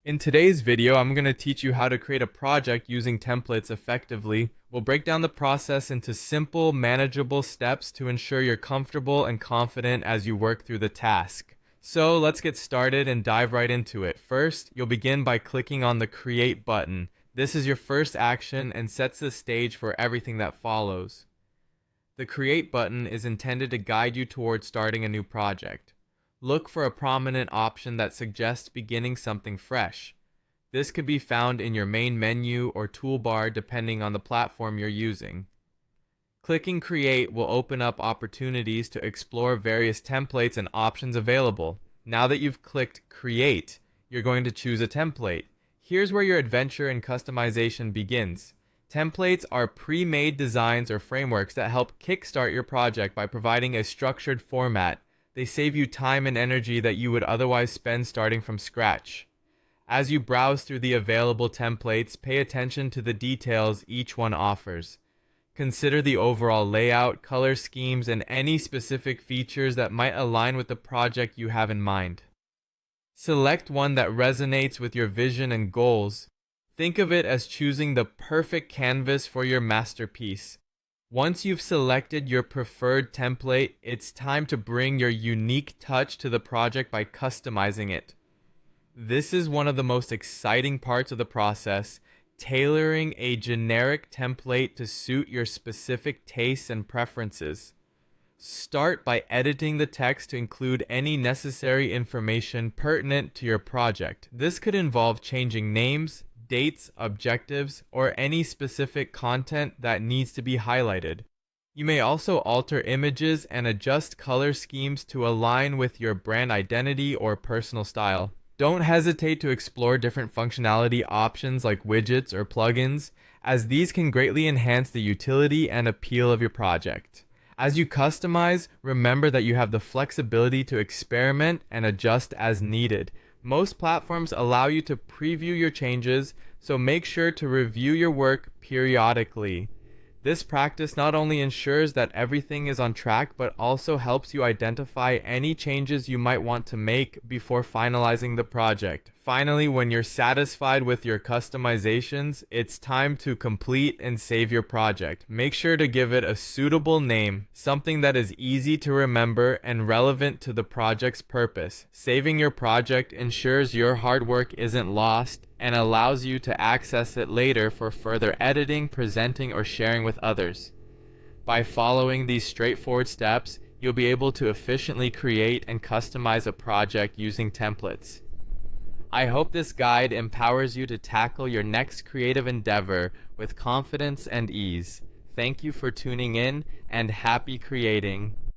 In today's video, I'm going to teach you how to create a project using templates effectively. We'll break down the process into simple, manageable steps to ensure you're comfortable and confident as you work through the task. So let's get started and dive right into it. First, you'll begin by clicking on the Create button. This is your first action and sets the stage for everything that follows. The Create button is intended to guide you towards starting a new project. Look for a prominent option that suggests beginning something fresh. This could be found in your main menu or toolbar depending on the platform you're using. Clicking Create will open up opportunities to explore various templates and options available. Now that you've clicked Create, you're going to choose a template. Here's where your adventure in customization begins. Templates are pre-made designs or frameworks that help kickstart your project by providing a structured format. They save you time and energy that you would otherwise spend starting from scratch. As you browse through the available templates, pay attention to the details each one offers. Consider the overall layout, color schemes, and any specific features that might align with the project you have in mind. Select one that resonates with your vision and goals. Think of it as choosing the perfect canvas for your masterpiece. Once you've selected your preferred template, it's time to bring your unique touch to the project by customizing it. This is one of the most exciting parts of the process, tailoring a generic template to suit your specific tastes and preferences. Start by editing the text to include any necessary information pertinent to your project. This could involve changing names, dates, objectives, or any specific content that needs to be highlighted. You may also alter images and adjust color schemes to align with your brand identity or personal style. Don't hesitate to explore different functionality options like widgets or plugins, as these can greatly enhance the utility and appeal of your project. As you customize, remember that you have the flexibility to experiment and adjust as needed. Most platforms allow you to preview your changes, so make sure to review your work periodically. This practice not only ensures that everything is on track, but also helps you identify any changes you might want to make before finalizing the project. Finally, when you're satisfied with your customizations, it's time to complete and save your project. Make sure to give it a suitable name, something that is easy to remember and relevant to the project's purpose. Saving your project ensures your hard work isn't lost and allows you to access it later for further editing, presenting, or sharing with others. By following these straightforward steps, you'll be able to efficiently create and customize a project using templates. I hope this guide empowers you to tackle your next creative endeavor with confidence and ease. Thank you for tuning in, and happy creating.